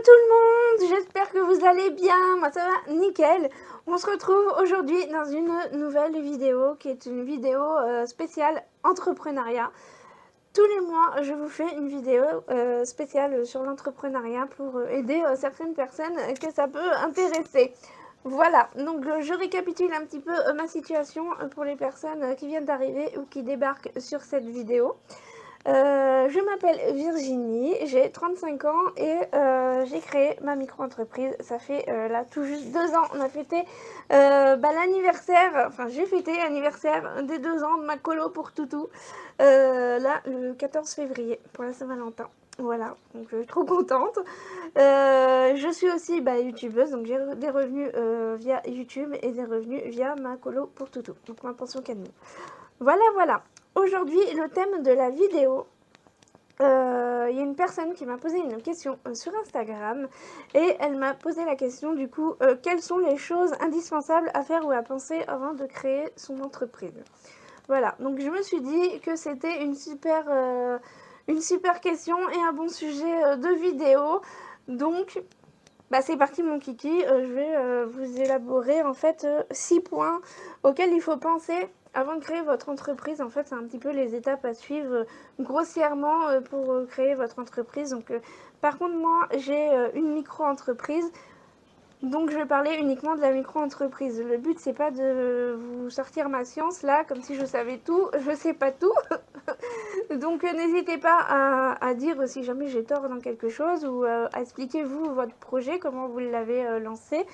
tout le monde, j'espère que vous allez bien, moi ça va nickel. On se retrouve aujourd'hui dans une nouvelle vidéo qui est une vidéo spéciale entrepreneuriat. Tous les mois, je vous fais une vidéo spéciale sur l'entrepreneuriat pour aider certaines personnes que ça peut intéresser. Voilà, donc je récapitule un petit peu ma situation pour les personnes qui viennent d'arriver ou qui débarquent sur cette vidéo. Je m'appelle Virginie, j'ai 35 ans et j'ai créé ma micro-entreprise. Ça fait là tout juste 2 ans. On a fêté l'anniversaire, enfin j'ai fêté l'anniversaire des 2 ans de ma colo pour toutou, là le 14 février pour la Saint-Valentin. Voilà, donc je suis trop contente. Je suis aussi youtubeuse, donc j'ai des revenus via YouTube et des revenus via ma colo pour toutou, donc ma pension Camille. Voilà, voilà. Aujourd'hui, le thème de la vidéo, il y a une personne qui m'a posé une question sur Instagram et elle m'a posé la question du coup, quelles sont les choses indispensables à faire ou à penser avant de créer son entreprise. Voilà, donc je me suis dit que c'était une super question et un bon sujet de vidéo. Donc, c'est parti mon kiki, je vais vous élaborer en fait 6 points auxquels il faut penser avant de créer votre entreprise. En fait, c'est un petit peu les étapes à suivre grossièrement pour créer votre entreprise. Donc, par contre, moi, j'ai une micro-entreprise. Donc, je vais parler uniquement de la micro-entreprise. Le but, c'est pas de vous sortir ma science là, comme si je savais tout. Je sais pas tout. Donc, n'hésitez pas à dire si jamais j'ai tort dans quelque chose ou à expliquer vous votre projet, comment vous l'avez lancé,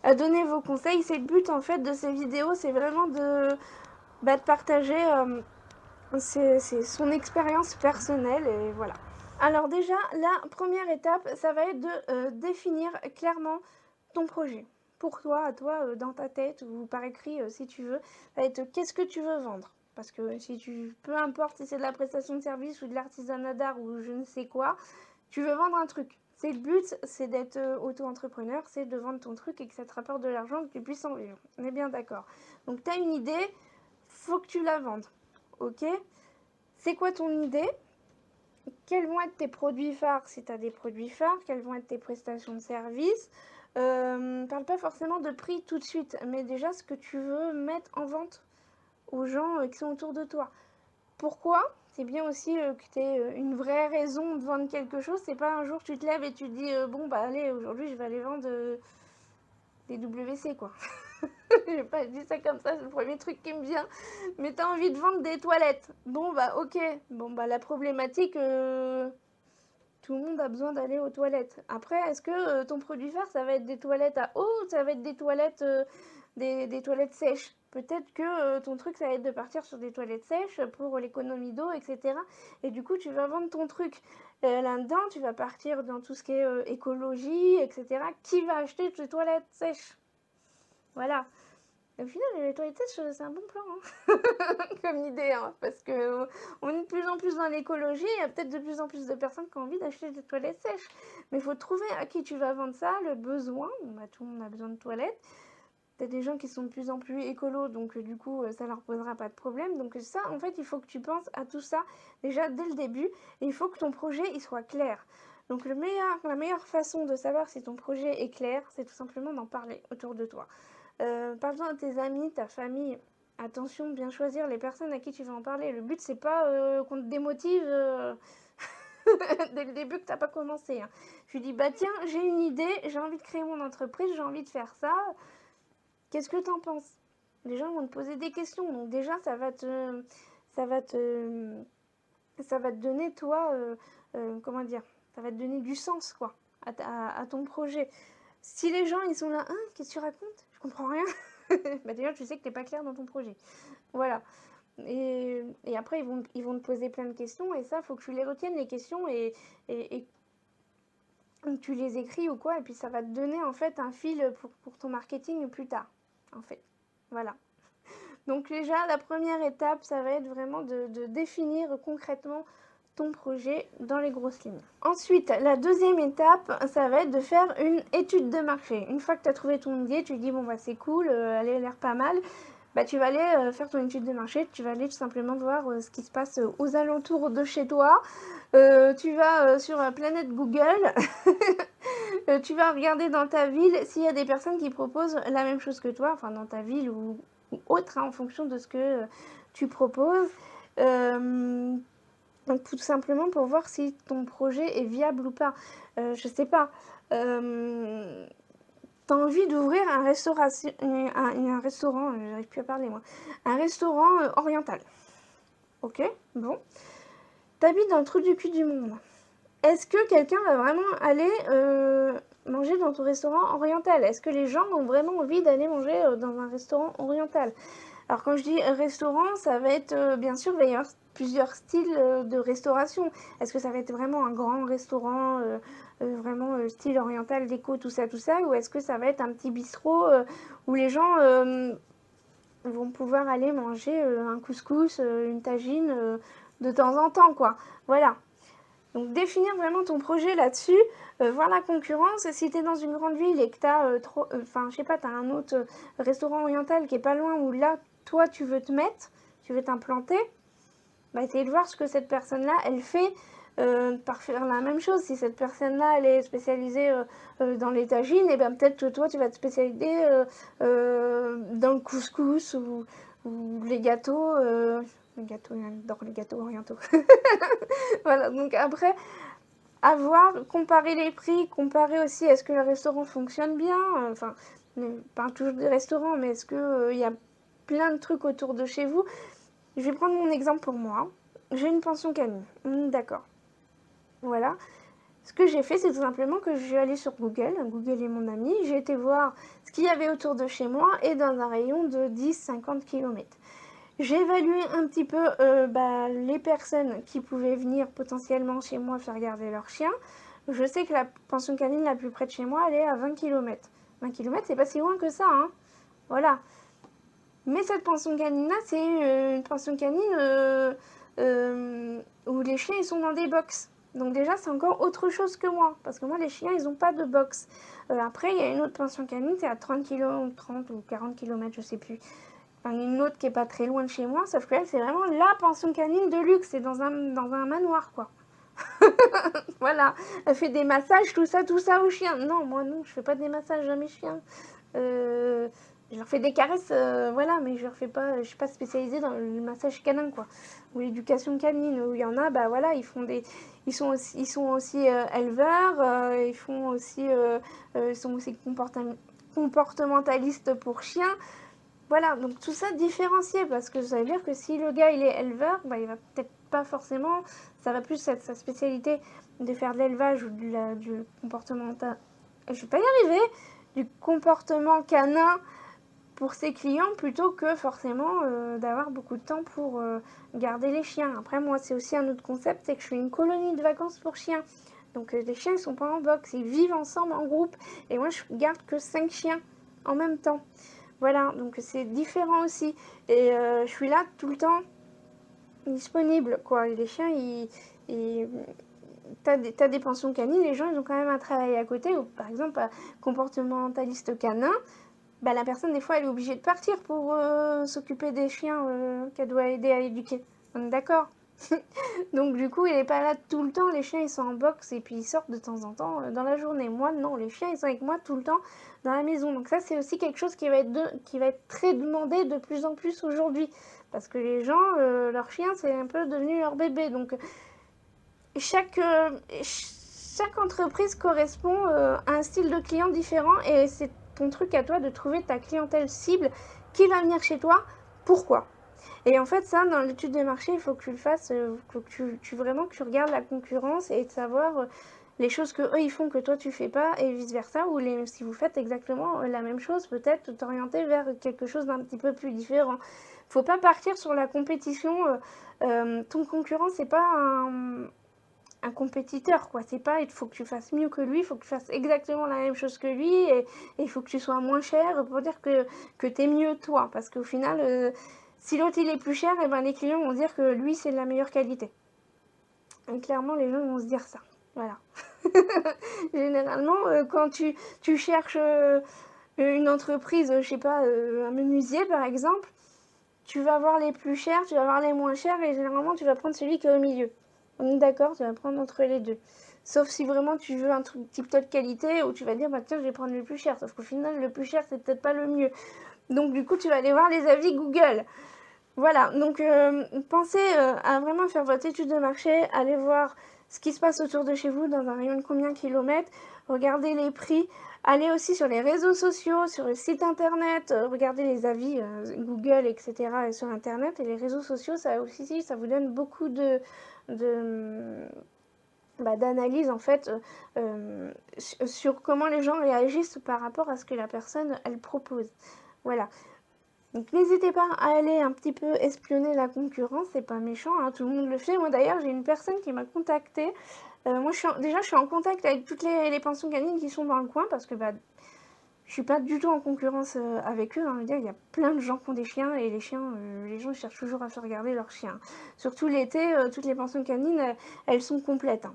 à donner vos conseils. C'est le but en fait de ces vidéos, c'est vraiment de partager son expérience personnelle et voilà. Alors déjà, la première étape, ça va être de définir clairement ton projet. Pour toi, à toi, dans ta tête ou par écrit si tu veux, ça va être qu'est-ce que tu veux vendre. Parce que si peu importe si c'est de la prestation de service ou de l'artisanat d'art ou je ne sais quoi, tu veux vendre un truc. C'est le but, c'est d'être auto-entrepreneur, c'est de vendre ton truc et que ça te rapporte de l'argent, que tu puisses en vivre. On est bien d'accord. Donc tu as une idée, faut que tu la vendes. Ok? C'est quoi ton idée? Quels vont être tes produits phares si tu as des produits phares? Quelles vont être tes prestations de service? Parle pas forcément de prix tout de suite, mais déjà ce que tu veux mettre en vente aux gens qui sont autour de toi. Pourquoi? C'est bien aussi que tu aies une vraie raison de vendre quelque chose. C'est pas un jour tu te lèves et tu te dis bon allez, aujourd'hui je vais aller vendre des WC quoi. J'ai pas dit ça comme ça, c'est le premier truc qui me vient. Mais t'as envie de vendre des toilettes. Bon ok. Bon la problématique, tout le monde a besoin d'aller aux toilettes. Après, est-ce que ton produit phare, ça va être des toilettes à eau ou ça va être des toilettes, des toilettes sèches? Peut-être que ton truc, ça va être de partir sur des toilettes sèches pour l'économie d'eau, etc. Et du coup, tu vas vendre ton truc. Là-dedans, tu vas partir dans tout ce qui est écologie, etc. Qui va acheter tes toilettes sèches? Voilà. Au final, les toilettes sèches, c'est un bon plan comme idée, parce que on est de plus en plus dans l'écologie, il y a peut-être de plus en plus de personnes qui ont envie d'acheter des toilettes sèches. Mais il faut trouver à qui tu vas vendre ça, le besoin. Tout le monde a besoin de toilettes. T'as des gens qui sont de plus en plus écolos, donc du coup, ça leur posera pas de problème. Donc ça, en fait, il faut que tu penses à tout ça déjà dès le début. Et il faut que ton projet, il soit clair. Donc la meilleure façon de savoir si ton projet est clair, c'est tout simplement d'en parler autour de toi. Parle-en à tes amis, ta famille. Attention, bien choisir les personnes à qui tu vas en parler. Le but, c'est pas qu'on te démotive dès le début que t'as pas commencé. Je lui dis, tiens, j'ai une idée, j'ai envie de créer mon entreprise, j'ai envie de faire ça. Qu'est-ce que t'en penses? Les gens vont te poser des questions. Donc déjà, ça va te donner, toi, comment dire, ça va te donner du sens, quoi, à ton projet. Si les gens, ils sont là, qu'est-ce que tu racontes? Je comprends rien. Déjà, tu sais que t'es pas clair dans ton projet. Voilà. Et après, ils vont te poser plein de questions. Et ça, faut que tu les retiennes, les questions, et tu les écris ou quoi. Et puis, ça va te donner, en fait, un fil pour ton marketing plus tard, en fait. Voilà. Donc déjà, la première étape, ça va être vraiment de définir concrètement ton projet dans les grosses lignes. Ensuite, la deuxième étape, ça va être de faire une étude de marché. Une fois que tu as trouvé ton idée, tu te dis, c'est cool, elle a l'air pas mal. Tu vas aller faire ton étude de marché, tu vas aller tout simplement voir ce qui se passe aux alentours de chez toi. Tu vas sur la planète Google Tu vas regarder dans ta ville s'il y a des personnes qui proposent la même chose que toi, enfin dans ta ville ou autre, hein, en fonction de ce que tu proposes. Donc tout simplement pour voir si ton projet est viable ou pas. Je sais pas. T'as envie d'ouvrir un restaurant, j'arrive plus à parler moi, un restaurant oriental. Ok, bon. T'habites dans le trou du cul du monde. Est-ce que quelqu'un va vraiment aller manger dans ton restaurant oriental? Est-ce que les gens ont vraiment envie d'aller manger dans un restaurant oriental? Alors quand je dis restaurant, ça va être, bien sûr, il va y avoir plusieurs styles de restauration. Est-ce que ça va être vraiment un grand restaurant, vraiment style oriental, déco, tout ça, ou est-ce que ça va être un petit bistrot où les gens vont pouvoir aller manger un couscous, une tagine de temps en temps, quoi. Voilà. Donc définir vraiment ton projet là-dessus, voir la concurrence. Si tu es dans une grande ville et que tu as je sais pas, tu as un autre restaurant oriental qui est pas loin où là, toi, tu veux te mettre, tu veux t'implanter, bah essayer de voir ce que cette personne-là, elle fait par faire la même chose. Si cette personne-là, elle est spécialisée dans les tagines, et ben peut-être que toi, tu vas te spécialiser dans le couscous ou les gâteaux. Les gâteaux, j'adore les gâteaux orientaux. Voilà, donc après, à voir, comparer les prix, comparer aussi est-ce que le restaurant fonctionne bien, enfin, pas toujours des restaurants, mais est-ce qu'il y a plein de trucs autour de chez vous. Je vais prendre mon exemple pour moi. J'ai une pension canine, d'accord. Voilà. Ce que j'ai fait, c'est tout simplement que je suis allée sur Google, Google est mon ami, j'ai été voir ce qu'il y avait autour de chez moi et dans un rayon de 10-50 km. J'ai évalué un petit peu les personnes qui pouvaient venir potentiellement chez moi faire garder leur chien. Je sais que la pension canine la plus près de chez moi, elle est à 20 km. 20 km, c'est pas si loin que ça, hein. Voilà. Mais cette pension canine-là, c'est une pension canine où les chiens, ils sont dans des box. Donc déjà, c'est encore autre chose que moi. Parce que moi, les chiens, ils n'ont pas de box. Après, il y a une autre pension canine, c'est à 30 km, 30 ou 40 km, je sais plus. Enfin, une autre qui est pas très loin de chez moi, sauf que elle, c'est vraiment la pension canine de luxe. C'est dans un manoir, quoi. Voilà. Elle fait des massages, tout ça aux chiens. Non, moi, non, je fais pas des massages à mes chiens. Je leur fais des caresses, voilà, mais je leur fais pas, je suis pas spécialisée dans le massage canin, quoi, ou l'éducation canine, où il y en a, bah voilà, ils sont aussi éleveurs, ils sont aussi comportementalistes pour chiens, voilà, donc tout ça différencié, parce que ça veut dire que si le gars il est éleveur, bah il va peut-être pas forcément, ça va plus être sa spécialité de faire de l'élevage ou du comportemental, je vais pas y arriver, du comportement canin pour ses clients plutôt que forcément d'avoir beaucoup de temps pour garder les chiens. Après, moi, c'est aussi un autre concept, c'est que je fais une colonie de vacances pour chiens. Donc les chiens, ils sont pas en box, ils vivent ensemble en groupe. Et moi, je garde que 5 chiens en même temps. Voilà, donc c'est différent aussi. Et je suis là tout le temps disponible, quoi. Et les chiens, t'as des pensions canines, les gens, ils ont quand même un travail à côté. Ou par exemple, comportementaliste canin, bah, la personne, des fois, elle est obligée de partir pour s'occuper des chiens qu'elle doit aider à éduquer. On est d'accord? Donc, du coup, il n'est pas là tout le temps. Les chiens, ils sont en box et puis ils sortent de temps en temps dans la journée. Moi, non. Les chiens, ils sont avec moi tout le temps dans la maison. Donc, ça, c'est aussi quelque chose qui va être très demandé de plus en plus aujourd'hui. Parce que les gens, leurs chiens, c'est un peu devenu leur bébé. Donc, chaque entreprise correspond à un style de client différent et c'est ton truc à toi de trouver ta clientèle cible qui va venir chez toi, pourquoi. Et en fait, ça, dans l'étude de marché, il faut que tu le fasses, faut que vraiment que tu regardes la concurrence et de savoir les choses que eux ils font que toi tu fais pas et vice versa, ou si vous faites exactement la même chose, peut-être t'orienter vers quelque chose d'un petit peu plus différent. Faut pas partir sur la compétition. Ton concurrent, c'est pas un compétiteur, quoi. C'est pas, il faut que tu fasses mieux que lui, il faut que tu fasses exactement la même chose que lui, et il faut que tu sois moins cher pour dire que t'es mieux toi. Parce qu'au final, si l'autre il est plus cher, et ben les clients vont dire que lui c'est de la meilleure qualité. Et clairement, les gens vont se dire ça. Voilà. Généralement, quand tu cherches une entreprise, je sais pas, un menuisier par exemple, tu vas voir les plus chers, tu vas voir les moins chers, et généralement tu vas prendre celui qui est au milieu. On est d'accord, tu vas prendre entre les deux. Sauf si vraiment tu veux un truc tip-top de qualité où tu vas dire, bah tiens, je vais prendre le plus cher. Sauf qu'au final, le plus cher, c'est peut-être pas le mieux. Donc du coup, tu vas aller voir les avis Google. Voilà, donc pensez à vraiment faire votre étude de marché, aller voir ce qui se passe autour de chez vous dans un rayon de combien de kilomètres, regardez les prix, allez aussi sur les réseaux sociaux, sur le site internet, regardez les avis Google, etc. et sur internet, et les réseaux sociaux, ça aussi, ça vous donne beaucoup d'analyse en fait sur comment les gens réagissent par rapport à ce que la personne elle propose. Voilà. Donc n'hésitez pas à aller un petit peu espionner la concurrence, c'est pas méchant, hein, tout le monde le fait. Moi d'ailleurs j'ai une personne qui m'a contactée. Moi je suis en contact avec toutes les pensions canines qui sont dans le coin parce que bah, je suis pas du tout en concurrence avec eux. Hein. Il y a plein de gens qui ont des chiens et les chiens, les gens cherchent toujours à faire regarder leurs chiens. Surtout l'été, toutes les pensions canines, elles sont complètes. Hein.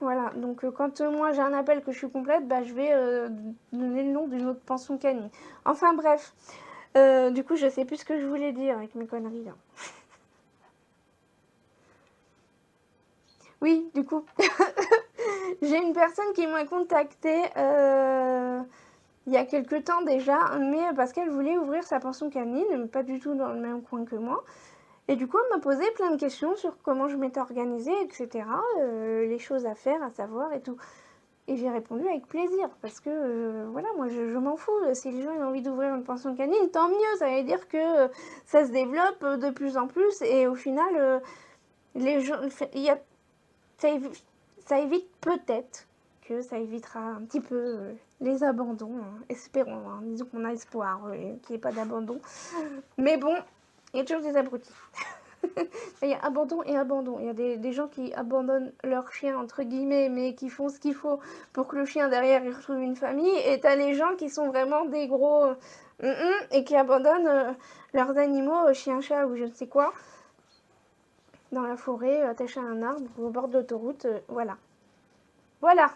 Voilà, donc quand moi j'ai un appel que je suis complète, bah, je vais donner le nom d'une autre pension canine. Enfin bref. Du coup, je sais plus ce que je voulais dire avec mes conneries là. Oui, du coup, j'ai une personne qui m'a contactée il y a quelques temps déjà, mais parce qu'elle voulait ouvrir sa pension canine, mais pas du tout dans le même coin que moi. Et du coup, elle m'a posé plein de questions sur comment je m'étais organisée, etc. Les choses à faire, à savoir et tout. Et j'ai répondu avec plaisir, parce que voilà, moi je m'en fous. Si les gens ont envie d'ouvrir une pension canine, tant mieux, ça veut dire que ça se développe de plus en plus, et au final, les gens, ça évite peut-être que ça évitera un petit peu les abandons, hein. Espérons, hein. Disons qu'on a espoir qu'il n'y ait pas d'abandon. Mais bon, il y a toujours des abrutis. Il y a abandon et abandon. Il y a des gens qui abandonnent leur chien, entre guillemets, mais qui font ce qu'il faut pour que le chien derrière il retrouve une famille. Et t'as les gens qui sont vraiment des gros et qui abandonnent leurs animaux, chien, chat ou je ne sais quoi, dans la forêt, attachés à un arbre ou au bord de l'autoroute. Voilà. Voilà.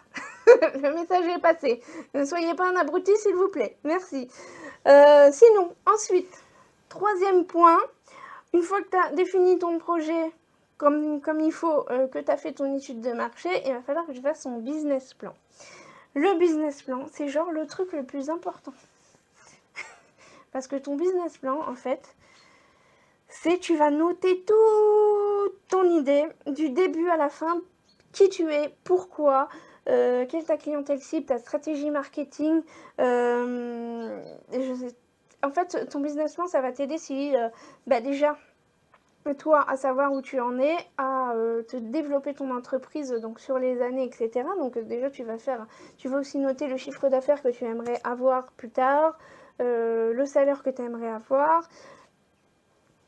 Le message est passé. Ne soyez pas un abruti, s'il vous plaît. Merci. Sinon, ensuite, troisième point. Une fois que tu as défini ton projet comme il faut, que tu as fait ton étude de marché, il va falloir que tu fasses ton business plan. Le business plan, c'est genre le truc le plus important. Parce que ton business plan, en fait, c'est tu vas noter toute ton idée, du début à la fin, qui tu es, pourquoi, quelle est ta clientèle cible, ta stratégie marketing. En fait, ton business plan, ça va t'aider si, déjà, toi à savoir où tu en es, à te développer ton entreprise donc sur les années, etc. Donc déjà tu vas aussi noter le chiffre d'affaires que tu aimerais avoir plus tard, le salaire que tu aimerais avoir,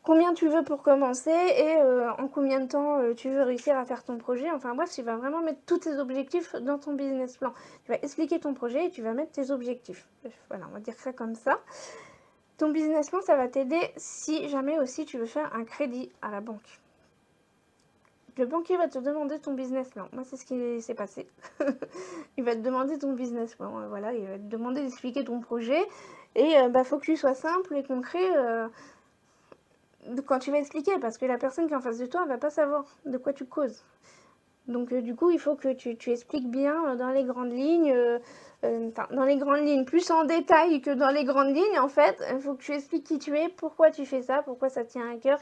combien tu veux pour commencer et en combien de temps tu veux réussir à faire ton projet. Enfin bref, tu vas vraiment mettre tous tes objectifs dans ton business plan. Tu vas expliquer ton projet et tu vas mettre tes objectifs. Voilà, on va dire ça comme ça. Ton business plan, ça va t'aider si jamais aussi tu veux faire un crédit à la banque. Le banquier va te demander ton business plan. Moi, c'est ce qui s'est passé. Il va te demander ton business plan. Voilà, il va te demander d'expliquer ton projet. Et faut que tu sois simple et concret quand tu vas expliquer. Parce que la personne qui est en face de toi, elle va pas savoir de quoi tu causes. Donc du coup, il faut que tu expliques bien dans les grandes lignes, dans les grandes lignes, plus en détail que dans les grandes lignes, en fait. Il faut que tu expliques qui tu es, pourquoi tu fais ça, pourquoi ça te tient à cœur,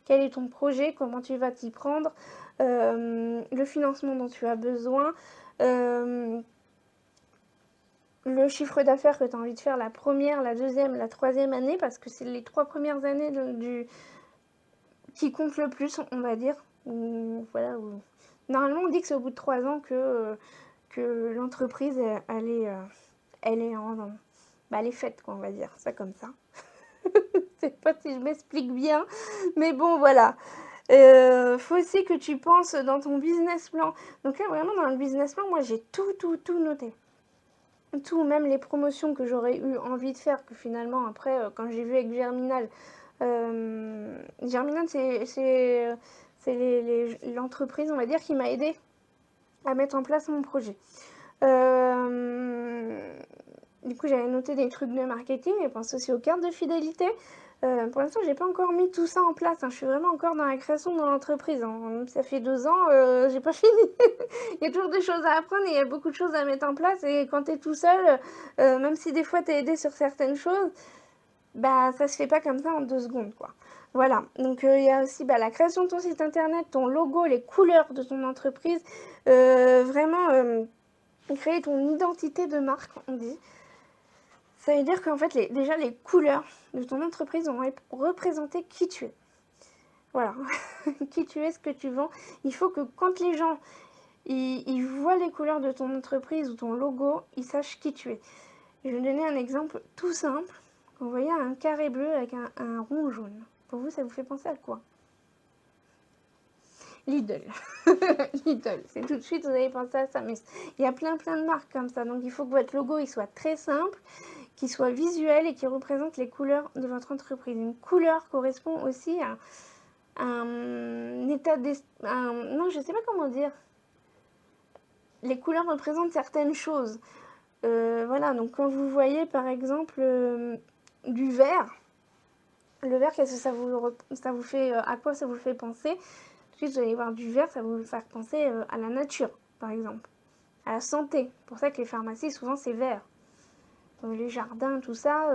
quel est ton projet, comment tu vas t'y prendre, le financement dont tu as besoin, le chiffre d'affaires que tu as envie de faire la première, la deuxième, la troisième année, parce que c'est les 3 premières années qui comptent le plus, on va dire. Voilà, normalement, on dit que c'est au bout de 3 ans que l'entreprise, elle est faite, quoi, on va dire ça comme ça. Je sais pas si je m'explique bien, mais bon, voilà. Faut aussi que tu penses dans ton business plan. Donc là, vraiment, dans le business plan, moi, j'ai tout noté. Tout, même les promotions que j'aurais eu envie de faire, que finalement, après, quand j'ai vu avec Germinal, Germinal, c'est l'entreprise, on va dire, qui m'a aidé à mettre en place mon projet. Du coup, j'avais noté des trucs de marketing et pense aussi aux cartes de fidélité. Pour l'instant, j'ai pas encore mis tout ça en place, hein. Je suis vraiment encore dans la création de mon entreprise, hein. Ça fait 2 ans, j'ai pas fini. Il y a toujours des choses à apprendre et il y a beaucoup de choses à mettre en place et quand tu es tout seul, même si des fois tu es aidé sur certaines choses, bah, ça se fait pas comme ça en 2 secondes, quoi. Voilà, donc il y a aussi, bah, la création de ton site internet, ton logo, les couleurs de ton entreprise, vraiment, créer ton identité de marque, on dit. Ça veut dire qu'en fait, déjà, les couleurs de ton entreprise vont représenter qui tu es. Voilà, qui tu es, ce que tu vends. Il faut que quand les gens ils voient les couleurs de ton entreprise ou ton logo, ils sachent qui tu es. Je vais donner un exemple tout simple. Vous voyez un carré bleu avec un rond jaune. Pour vous, ça vous fait penser à quoi? Lidl. Lidl, c'est tout de suite, vous avez pensé à ça. Mais il y a plein de marques comme ça. Donc il faut que votre logo il soit très simple, qu'il soit visuel et qu'il représente les couleurs de votre entreprise. Une couleur correspond aussi à un état d'esprit. Non, je sais pas comment dire. Les couleurs représentent certaines choses. Voilà, donc quand vous voyez par exemple du vert, le vert, qu'est-ce que ça vous fait, à quoi ça vous fait penser? Ensuite, vous allez voir du vert, ça va vous faire penser à la nature, par exemple, à la santé. C'est pour ça que les pharmacies, souvent, c'est vert. Les jardins, tout ça,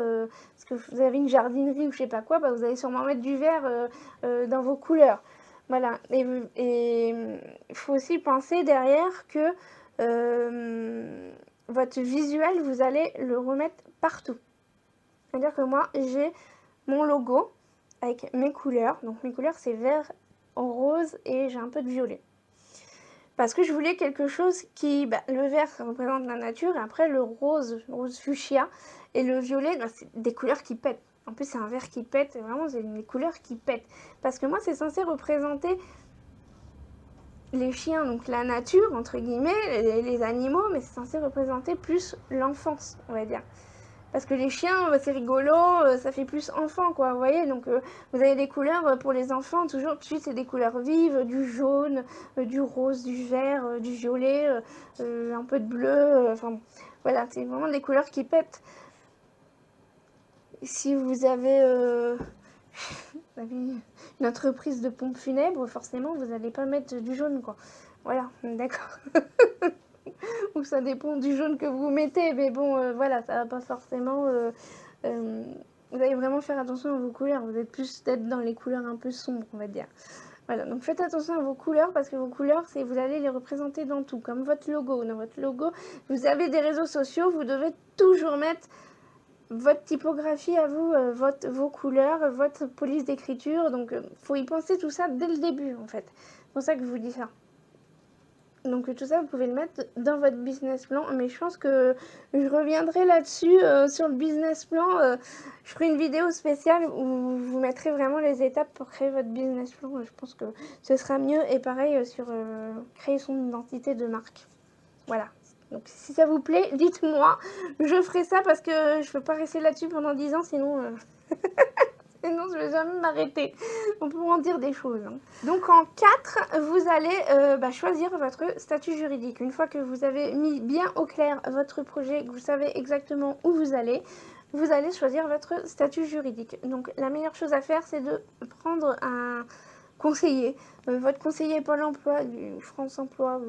parce que vous avez une jardinerie ou je sais pas quoi, bah, vous allez sûrement mettre du vert dans vos couleurs. Voilà, et il faut aussi penser derrière que votre visuel, vous allez le remettre partout. C'est-à-dire que moi, j'ai mon logo avec mes couleurs. Donc mes couleurs, c'est vert, rose et j'ai un peu de violet. Parce que je voulais quelque chose qui... Bah, le vert, ça représente la nature. Et après, le rose fuchsia. Et le violet, bah, c'est des couleurs qui pètent. En plus, c'est un vert qui pète. Vraiment, c'est des couleurs qui pètent. Parce que moi, c'est censé représenter les chiens, donc la nature, entre guillemets, les animaux. Mais c'est censé représenter plus l'enfance, on va dire. Parce que les chiens, c'est rigolo, ça fait plus enfant, quoi, vous voyez. Donc, vous avez des couleurs pour les enfants, toujours, tout de suite, c'est des couleurs vives, du jaune, du rose, du vert, du violet, un peu de bleu, enfin, bon, voilà, c'est vraiment des couleurs qui pètent. Si vous avez, une entreprise de pompes funèbres, forcément, vous n'allez pas mettre du jaune, quoi. Voilà, d'accord. Ou ça dépend du jaune que vous mettez, mais bon, voilà, ça va pas forcément... vous allez vraiment faire attention à vos couleurs, vous êtes plus peut-être dans les couleurs un peu sombres, on va dire. Voilà, donc faites attention à vos couleurs, parce que vos couleurs, vous allez les représenter dans tout, comme votre logo. Dans votre logo, vous avez des réseaux sociaux, vous devez toujours mettre votre typographie à vous, vos couleurs, votre police d'écriture, donc faut y penser tout ça dès le début, en fait. C'est pour ça que je vous dis ça. Donc tout ça, vous pouvez le mettre dans votre business plan. Mais je pense que je reviendrai là-dessus sur le business plan. Je ferai une vidéo spéciale où vous mettrez vraiment les étapes pour créer votre business plan. Je pense que ce sera mieux. Et pareil sur créer son identité de marque. Voilà. Donc si ça vous plaît, dites-moi. Je ferai ça parce que je ne peux pas rester là-dessus pendant 10 ans, sinon... Sinon, je vais jamais m'arrêter. On peut en dire des choses. Hein. Donc, en 4, vous allez choisir votre statut juridique. Une fois que vous avez mis bien au clair votre projet, que vous savez exactement où vous allez choisir votre statut juridique. Donc, la meilleure chose à faire, c'est de prendre un conseiller. Votre conseiller Pôle emploi, du France Emploi,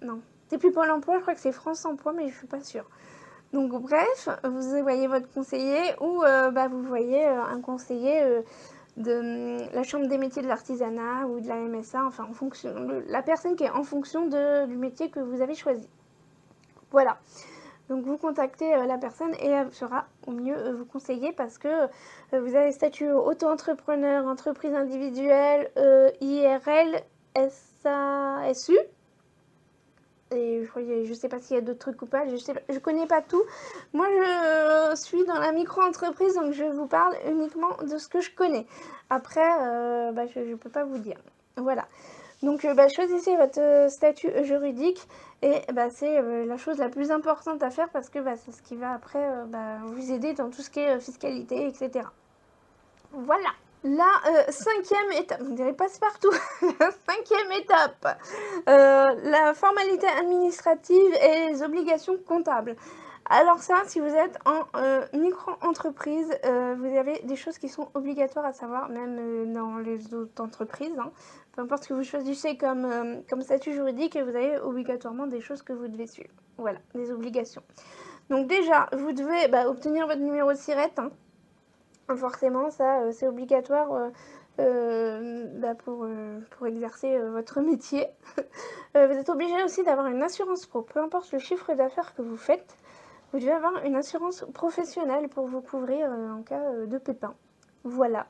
non. C'est plus Pôle emploi, je crois que c'est France Emploi, mais je suis pas sûre. Donc bref, vous voyez votre conseiller ou vous voyez un conseiller de la Chambre des métiers de l'artisanat ou de la MSA, enfin en fonction de la personne qui est en fonction du métier que vous avez choisi. Voilà. Donc vous contactez la personne et elle sera au mieux vous conseiller parce que vous avez statut auto-entrepreneur, entreprise individuelle, IRL, SASU. Et je sais pas s'il y a d'autres trucs ou pas, je connais pas tout. Moi, je suis dans la micro-entreprise, donc je vous parle uniquement de ce que je connais. Après, je peux pas vous dire. Voilà. Donc, choisissez votre statut juridique et c'est la chose la plus importante à faire parce que c'est ce qui va après vous aider dans tout ce qui est fiscalité, etc. Voilà. La 5e étape, on dirait passe-partout, la 5e étape, la formalité administrative et les obligations comptables. Alors ça, si vous êtes en micro-entreprise, vous avez des choses qui sont obligatoires à savoir, même dans les autres entreprises, hein. Peu importe ce que vous choisissez comme statut juridique, vous avez obligatoirement des choses que vous devez suivre. Voilà, des obligations. Donc déjà, vous devez obtenir votre numéro de SIRET, hein. Forcément, ça, c'est obligatoire pour exercer votre métier. Vous êtes obligé aussi d'avoir une assurance pro, peu importe le chiffre d'affaires que vous faites. Vous devez avoir une assurance professionnelle pour vous couvrir en cas de pépin. Voilà.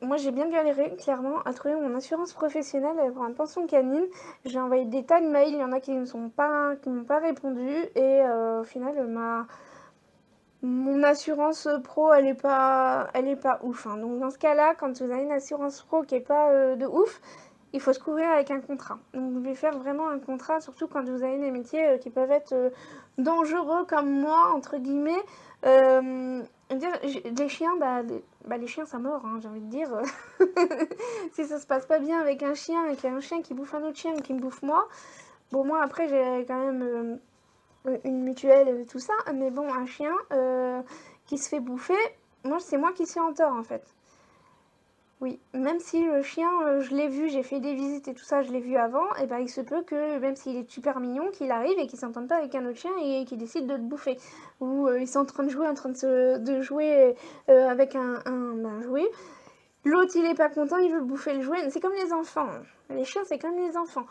Moi, j'ai bien galéré, clairement, à trouver mon assurance professionnelle pour une pension canine. J'ai envoyé des tas de mails, il y en a qui ne m'ont pas répondu. Et au final, mon assurance pro, elle est pas ouf, hein. Donc dans ce cas-là, quand vous avez une assurance pro qui est pas de ouf, il faut se couvrir avec un contrat. Donc vous devez faire vraiment un contrat, surtout quand vous avez des métiers qui peuvent être dangereux comme moi, entre guillemets. Les chiens, les chiens ça mord, hein, j'ai envie de dire. Si ça se passe pas bien avec un chien et qu'il y a un chien qui bouffe un autre chien ou qui me bouffe moi, bon moi après j'ai quand même une mutuelle et tout ça, mais bon un chien qui se fait bouffer, moi c'est moi qui suis en tort en fait. Oui, même si le chien, je l'ai vu, j'ai fait des visites et tout ça, je l'ai vu avant, et ben il se peut que, même s'il est super mignon, qu'il arrive et qu'il s'entende pas avec un autre chien et qu'il décide de te bouffer. Ou ils sont en train de jouer, de jouer avec un jouet. L'autre, il est pas content, il veut bouffer le jouet. C'est comme les enfants. Les chiens, c'est comme les enfants.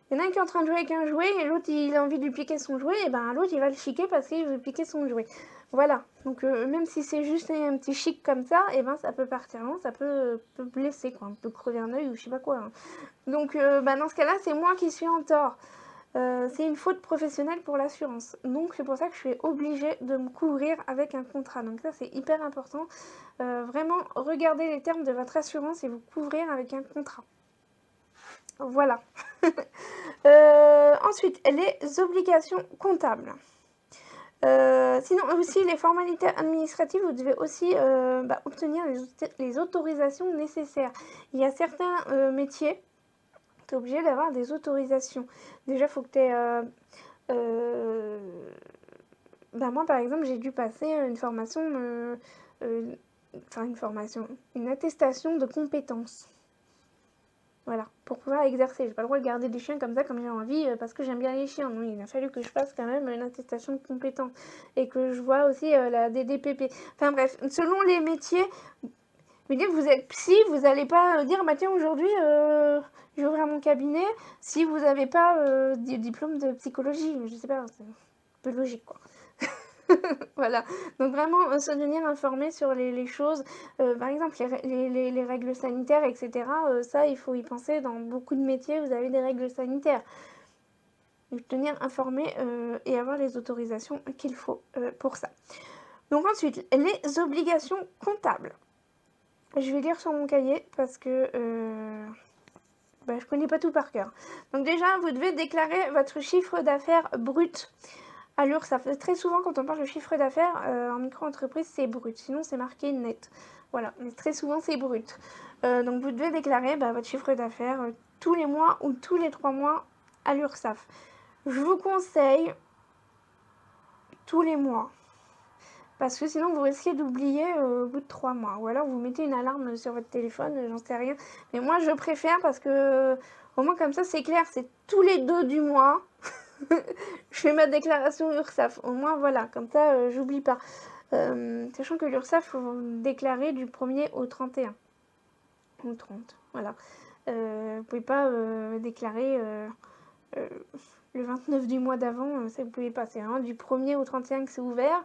Il y en a un qui est en train de jouer avec un jouet et l'autre, il a envie de lui piquer son jouet, et ben l'autre, il va le chiquer parce qu'il veut piquer son jouet. Voilà, donc même si c'est juste un petit chic comme ça, et ben ça peut partir loin, ça peut blesser, quoi, on peut crever un œil ou je sais pas quoi, hein. Donc dans ce cas-là, c'est moi qui suis en tort. C'est une faute professionnelle pour l'assurance. Donc c'est pour ça que je suis obligée de me couvrir avec un contrat. Donc ça c'est hyper important. Vraiment, regardez les termes de votre assurance et vous couvrir avec un contrat. Voilà. Ensuite, les obligations comptables. Sinon aussi les formalités administratives, vous devez aussi obtenir les autorisations nécessaires. Il y a certains métiers, tu es obligé d'avoir des autorisations. Déjà, il faut que tu aies... moi par exemple, j'ai dû passer une formation, une attestation de compétences. Voilà, pour pouvoir exercer. J'ai pas le droit de garder des chiens comme ça, comme j'ai envie, parce que j'aime bien les chiens. Non, il a fallu que je fasse quand même une attestation de compétence. Et que je vois aussi la DDPP. Enfin bref, selon les métiers, vous êtes psy, vous n'allez pas dire, bah tiens, aujourd'hui, je vais ouvrir mon cabinet, si vous n'avez pas de diplôme de psychologie. Je sais pas, c'est un peu logique, quoi. Voilà, donc vraiment se tenir informé sur les choses, par exemple les règles sanitaires, etc. Ça, il faut y penser, dans beaucoup de métiers, vous avez des règles sanitaires. Donc, tenir informé et avoir les autorisations qu'il faut pour ça. Donc ensuite, les obligations comptables. Je vais lire sur mon cahier parce que je connais pas tout par cœur. Donc déjà, vous devez déclarer votre chiffre d'affaires brut à l'URSSAF. Très souvent, quand on parle de chiffre d'affaires en micro-entreprise, c'est brut. Sinon, c'est marqué net. Voilà, mais très souvent, c'est brut. Donc, vous devez déclarer votre chiffre d'affaires tous les mois ou tous les 3 mois à l'URSSAF. Je vous conseille tous les mois. Parce que sinon, vous risquez d'oublier au bout de 3 mois. Ou alors, vous mettez une alarme sur votre téléphone, j'en sais rien. Mais moi, je préfère parce que, au moins, comme ça, c'est clair. C'est tous les 2 du mois. Je fais ma déclaration URSSAF. Au moins, voilà, comme ça, j'oublie pas. Sachant que l'URSSAF, il faut déclarer du 1er au 31. Ou 30, voilà. Vous pouvez pas déclarer le 29 du mois d'avant, ça vous pouvez pas. C'est vraiment du 1er au 31 que c'est ouvert.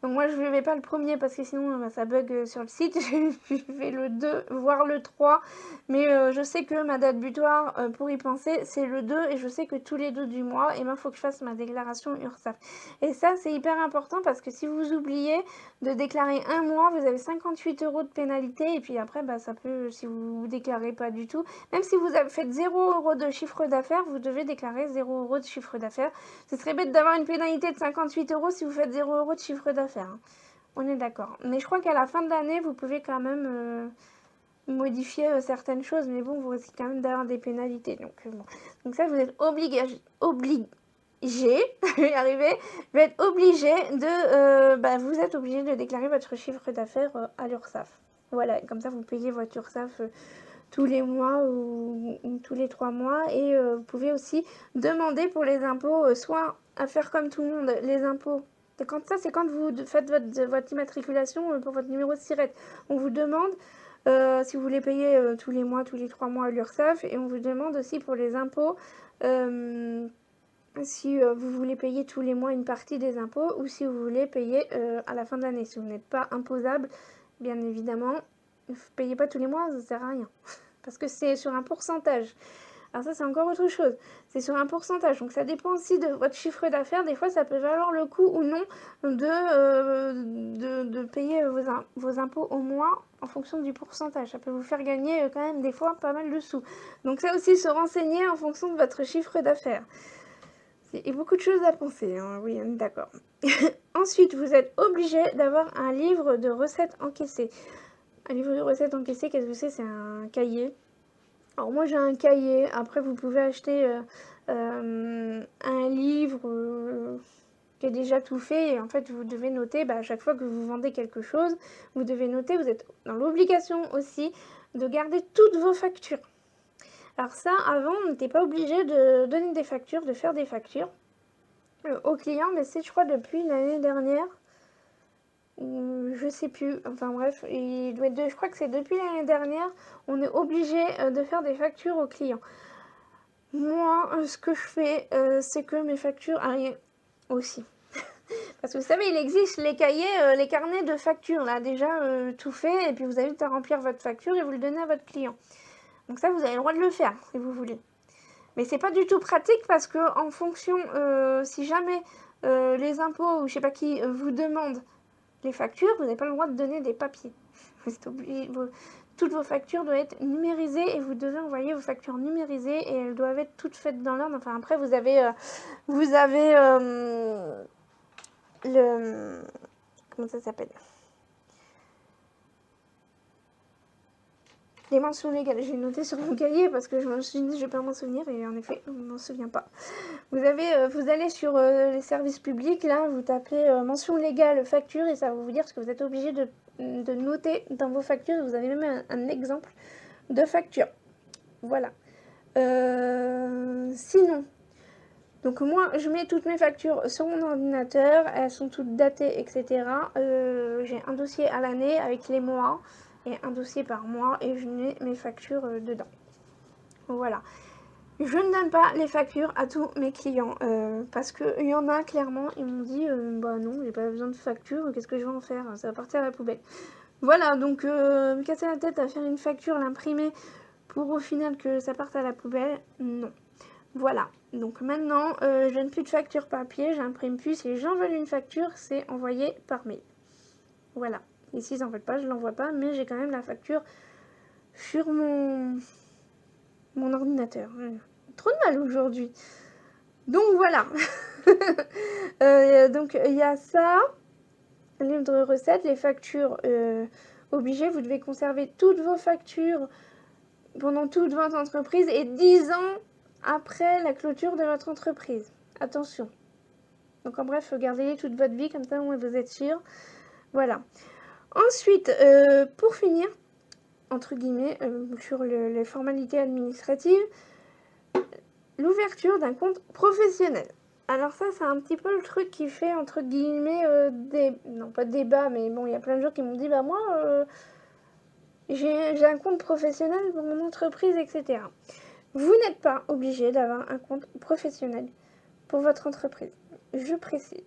Donc moi je ne vais pas le 1er parce que sinon ça bug sur le site. Je vais le 2, voire le 3. Mais je sais que ma date butoir pour y penser c'est le 2 et je sais que tous les 2 du mois, il faut que je fasse ma déclaration URSSAF. Et ça c'est hyper important parce que si vous oubliez de déclarer un mois, vous avez 58 € de pénalité et puis après ça peut, si vous ne déclarez pas du tout, même si vous faites 0 € de chiffre d'affaires, vous devez déclarer 0 € de chiffre d'affaires. Ce serait bête d'avoir une pénalité de 58 € si vous faites 0 € de chiffre d'affaires. Hein. On est d'accord. Mais je crois qu'à la fin de l'année, vous pouvez quand même modifier certaines choses. Mais bon, vous risquez quand même d'avoir des pénalités. Donc ça, vous êtes je vais y arriver, va être obligé de, vous êtes obligé de déclarer votre chiffre d'affaires à l'URSSAF. Voilà, comme ça vous payez votre URSSAF tous les mois ou tous les 3 mois. Et vous pouvez aussi demander pour les impôts, soit à faire comme tout le monde, les impôts. C'est quand vous faites votre immatriculation pour votre numéro de SIRET. On vous demande si vous voulez payer tous les mois, tous les 3 mois à l'URSSAF. Et on vous demande aussi pour les impôts si vous voulez payer tous les mois une partie des impôts ou si vous voulez payer à la fin de l'année. Si vous n'êtes pas imposable, bien évidemment, ne payez pas tous les mois, ça ne sert à rien. Parce que c'est sur un pourcentage. Alors ça, c'est encore autre chose. C'est sur un pourcentage. Donc ça dépend aussi de votre chiffre d'affaires. Des fois, ça peut valoir le coup ou non de payer vos impôts au mois en fonction du pourcentage. Ça peut vous faire gagner quand même des fois pas mal de sous. Donc ça aussi, se renseigner en fonction de votre chiffre d'affaires. Il y a beaucoup de choses à penser, hein. Oui, on est d'accord. Ensuite, vous êtes obligé d'avoir un livre de recettes encaissées. Un livre de recettes encaissées, qu'est-ce que c'est? C'est un cahier. Alors moi j'ai un cahier, après vous pouvez acheter un livre qui est déjà tout fait et en fait vous devez noter, à chaque fois que vous vendez quelque chose, vous devez noter, vous êtes dans l'obligation aussi de garder toutes vos factures. Alors ça, avant, on n'était pas obligé de donner des factures, de faire des factures aux clients, mais c'est, je crois, depuis l'année dernière, je sais plus, enfin bref, je crois que c'est depuis l'année dernière, on est obligé de faire des factures aux clients. Moi, ce que je fais, c'est que mes factures arrivent aussi. Parce que vous savez, il existe les cahiers, les carnets de factures, là, déjà tout fait, et puis vous avez juste à remplir votre facture et vous le donnez à votre client. Donc ça, vous avez le droit de le faire, si vous voulez. Mais c'est pas du tout pratique parce que en fonction, si jamais les impôts ou je sais pas qui vous demandent les factures, vous n'avez pas le droit de donner des papiers. Vous êtes obligé, toutes vos factures doivent être numérisées et vous devez envoyer vos factures numérisées et elles doivent être toutes faites dans l'ordre. Enfin après vous avez le comment ça s'appelle? Les mentions légales, j'ai noté sur mon cahier parce que je me suis dit je vais pas m'en souvenir et en effet on ne m'en souvient pas. Vous allez sur les services publics, là vous tapez mention légale facture et ça va vous dire ce que vous êtes obligé de noter dans vos factures. Vous avez même un exemple de facture. Voilà. Sinon, donc moi je mets toutes mes factures sur mon ordinateur, elles sont toutes datées, etc. J'ai un dossier à l'année avec les mois et un dossier par mois et je mets mes factures dedans. Voilà. Je ne donne pas les factures à tous mes clients parce qu'il y en a clairement, ils m'ont dit bah non, j'ai pas besoin de facture, qu'est-ce que je vais en faire? Ça va partir à la poubelle. Voilà, donc me casser la tête à faire une facture, l'imprimer pour au final que ça parte à la poubelle, non. Voilà, donc maintenant je donne plus de facture papier, j'imprime plus. Si les gens veulent une facture, c'est envoyé par mail. Voilà, et s'ils n'en veulent pas, je l'envoie pas, mais j'ai quand même la facture sur mon ordinateur. Trop de mal aujourd'hui. Donc voilà. Donc il y a ça, le livre de recettes, les factures obligées. Vous devez conserver toutes vos factures pendant toute votre entreprise et 10 ans après la clôture de votre entreprise. Attention. Donc en bref, gardez-les toute votre vie, comme ça au moins vous êtes sûr. Voilà. Ensuite, pour finir, entre guillemets, sur les formalités administratives, l'ouverture d'un compte professionnel. Alors ça, c'est un petit peu le truc qui fait, entre guillemets, non pas débat, mais bon, il y a plein de gens qui m'ont dit, bah moi, j'ai un compte professionnel pour mon entreprise, etc. Vous n'êtes pas obligé d'avoir un compte professionnel pour votre entreprise. Je précise.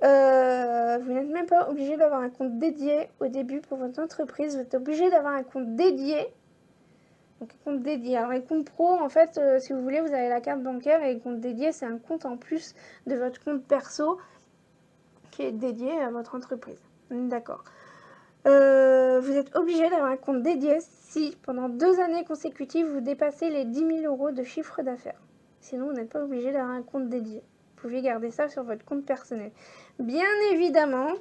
Vous n'êtes même pas obligé d'avoir un compte dédié au début pour votre entreprise. Vous êtes obligé d'avoir un compte dédié. Donc un compte dédié. Alors les comptes pro, en fait, si vous voulez, vous avez la carte bancaire et le compte dédié, c'est un compte en plus de votre compte perso qui est dédié à votre entreprise. D'accord. Vous êtes obligé d'avoir un compte dédié si pendant 2 années consécutives vous dépassez les 10 000 € de chiffre d'affaires. Sinon, vous n'êtes pas obligé d'avoir un compte dédié. Vous pouvez garder ça sur votre compte personnel. Bien évidemment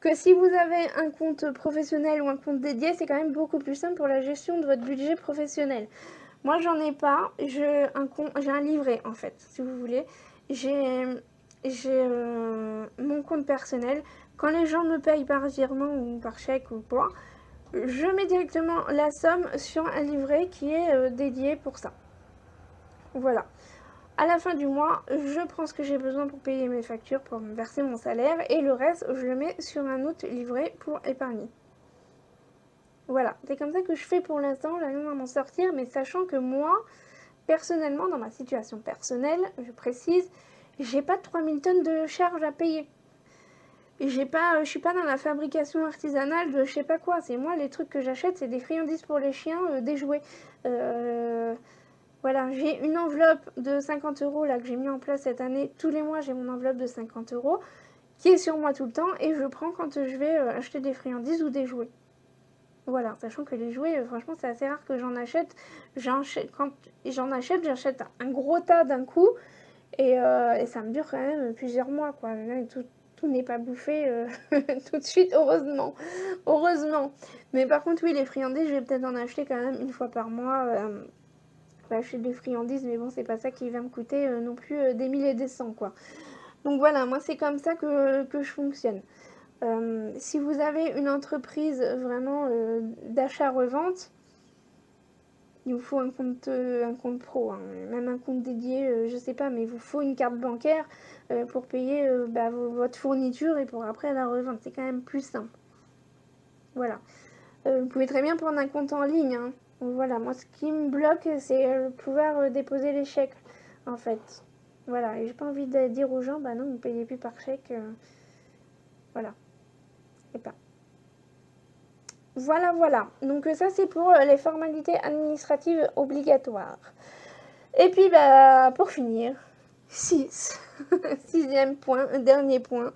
que si vous avez un compte professionnel ou un compte dédié, c'est quand même beaucoup plus simple pour la gestion de votre budget professionnel. Moi, j'en ai pas. J'ai un livret, en fait, si vous voulez. J'ai mon compte personnel. Quand les gens me payent par virement ou par chèque ou quoi, je mets directement la somme sur un livret qui est dédié pour ça. Voilà. À la fin du mois, je prends ce que j'ai besoin pour payer mes factures, pour me verser mon salaire, et le reste, je le mets sur un autre livret pour épargner. Voilà, c'est comme ça que je fais pour l'instant, j'arrive à m'en sortir, mais sachant que moi, personnellement, dans ma situation personnelle, je précise, j'ai pas 3000 tonnes de charges à payer. Je suis pas dans la fabrication artisanale de je sais pas quoi. C'est moi, les trucs que j'achète, c'est des friandises pour les chiens, des jouets. Voilà, j'ai une enveloppe de 50 € là que j'ai mis en place cette année. Tous les mois, j'ai mon enveloppe de 50 € qui est sur moi tout le temps et je prends quand je vais acheter des friandises ou des jouets. Voilà, sachant que les jouets, franchement, c'est assez rare que j'en achète. Quand j'en achète, j'achète un gros tas d'un coup et ça me dure quand même plusieurs mois, quoi. Tout n'est pas bouffé tout de suite, heureusement. Heureusement. Mais par contre, oui, les friandises, je vais peut-être en acheter quand même une fois par mois. Acheter des friandises, mais bon, c'est pas ça qui va me coûter non plus des mille et des cents, quoi. Donc voilà, moi, c'est comme ça que je fonctionne. Si vous avez une entreprise vraiment d'achat-revente, il vous faut un compte pro, hein, même un compte dédié, je sais pas, mais il vous faut une carte bancaire pour payer votre fourniture et pour après la revente. C'est quand même plus simple. Voilà. Vous pouvez très bien prendre un compte en ligne, hein. Voilà, moi ce qui me bloque, c'est pouvoir déposer les chèques, en fait. Voilà, et j'ai pas envie de dire aux gens, bah non, vous payez plus par chèque. Voilà, et pas. Voilà, voilà. Donc ça, c'est pour les formalités administratives obligatoires. Et puis, bah, pour finir, 6. Sixième point, dernier point.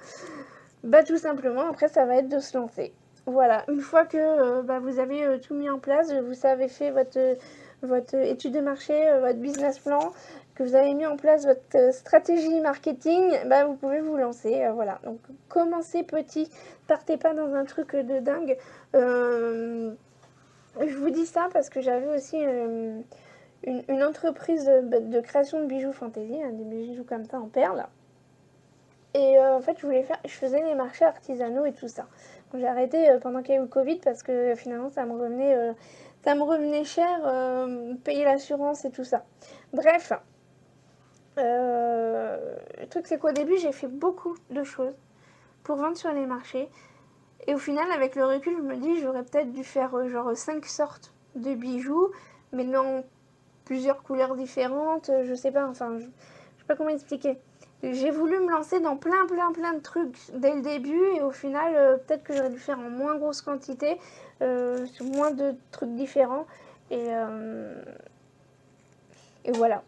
Bah, tout simplement, après, ça va être de se lancer. Voilà, une fois que vous avez tout mis en place, vous avez fait votre étude de marché, votre business plan, que vous avez mis en place votre stratégie marketing, bah, vous pouvez vous lancer. Voilà, donc commencez petit, partez pas dans un truc de dingue. Je vous dis ça parce que j'avais aussi une entreprise de création de bijoux fantaisie, hein, des bijoux comme ça en perles. Et en fait, je faisais les marchés artisanaux et tout ça. J'ai arrêté pendant qu'il y a eu le Covid parce que finalement, ça me revenait cher, payer l'assurance et tout ça. Bref, le truc c'est qu'au début, j'ai fait beaucoup de choses pour vendre sur les marchés. Et au final, avec le recul, je me dis, j'aurais peut-être dû faire genre 5 sortes de bijoux, mais dans plusieurs couleurs différentes, je sais pas, enfin, je sais pas comment expliquer. J'ai voulu me lancer dans plein de trucs dès le début et au final, peut-être que j'aurais dû faire en moins grosse quantité, sur moins de trucs différents. Et voilà.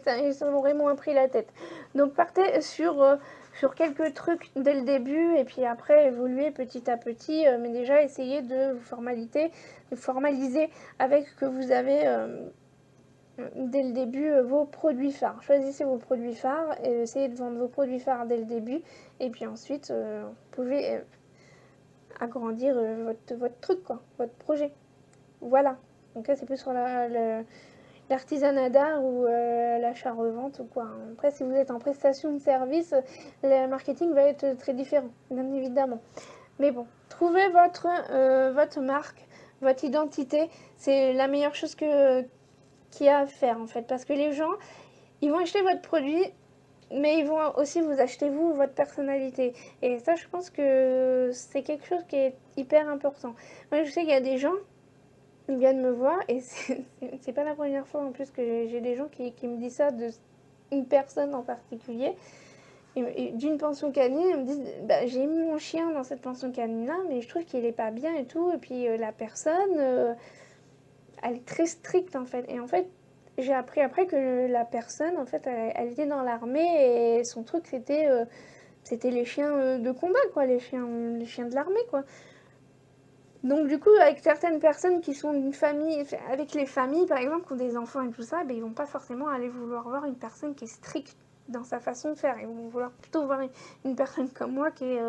Ça m'aurait moins pris la tête. Donc partez sur quelques trucs dès le début et puis après évoluer petit à petit. Mais déjà essayez de vous formaliser avec que vous avez dès le début vos produits phares. Choisissez vos produits phares et essayez de vendre vos produits phares dès le début. Et puis ensuite, vous pouvez agrandir votre truc, quoi, votre projet. Voilà. Donc là, c'est plus sur l'artisanat d'art ou l'achat-revente ou quoi. Après, si vous êtes en prestation de service, le marketing va être très différent, bien évidemment. Mais bon, trouvez votre marque, votre identité. C'est la meilleure chose qu'il y a à faire, en fait. Parce que les gens, ils vont acheter votre produit, mais ils vont aussi vous acheter vous, votre personnalité. Et ça, je pense que c'est quelque chose qui est hyper important. Moi, je sais qu'il y a des gens, ils viennent me voir et c'est pas la première fois en plus que j'ai des gens qui me disent ça d'une personne en particulier. Et d'une pension canine, ils me disent bah, j'ai mis mon chien dans cette pension canine là, mais je trouve qu'il est pas bien et tout. Et puis la personne, elle est très stricte en fait. Et en fait, j'ai appris après que la personne, en fait, elle était dans l'armée et son truc c'était les chiens de combat, quoi, les chiens de l'armée, quoi. Donc du coup, avec certaines personnes qui sont d'une famille, avec les familles par exemple, qui ont des enfants et tout ça, ben, ils vont pas forcément aller vouloir voir une personne qui est stricte dans sa façon de faire. Ils vont vouloir plutôt voir une personne comme moi qui est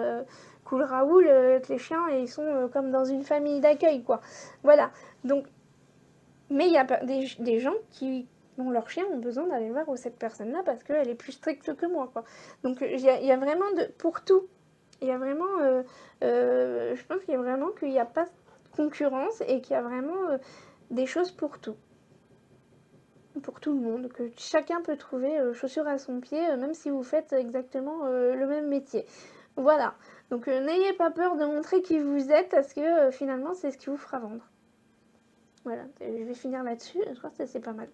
cool Raoul avec les chiens et ils sont comme dans une famille d'accueil, quoi. Voilà. Donc Mais il y a des gens qui, bon, leurs chiens ont besoin d'aller voir cette personne-là parce qu'elle est plus stricte que moi, quoi. Donc il y a vraiment pour tout. Il y a vraiment, je pense qu'il y a vraiment qu'il n'y a pas de concurrence et qu'il y a vraiment des choses pour tout. Pour tout le monde, que chacun peut trouver chaussures à son pied, même si vous faites exactement le même métier. Voilà, donc n'ayez pas peur de montrer qui vous êtes, parce que finalement c'est ce qui vous fera vendre. Voilà, je vais finir là-dessus, je crois que c'est pas mal.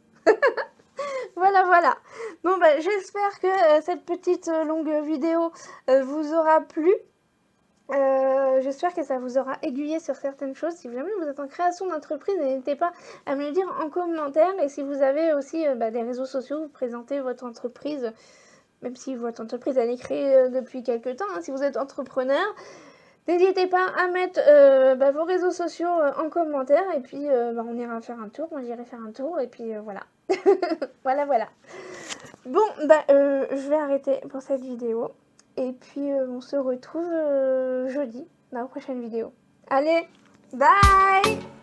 Voilà, voilà. Bon, bah, j'espère que cette petite longue vidéo vous aura plu. J'espère que ça vous aura aiguillé sur certaines choses. Si jamais vous êtes en création d'entreprise, n'hésitez pas à me le dire en commentaire. Et si vous avez aussi des réseaux sociaux, vous présentez votre entreprise, même si votre entreprise elle est créée depuis quelques temps, hein, si vous êtes entrepreneur, n'hésitez pas à mettre vos réseaux sociaux en commentaire. Et puis on ira faire un tour, moi j'irai faire un tour. Et puis voilà. Voilà, voilà. Bon, je vais arrêter pour cette vidéo. Et puis, on se retrouve jeudi dans la prochaine vidéo. Allez, bye!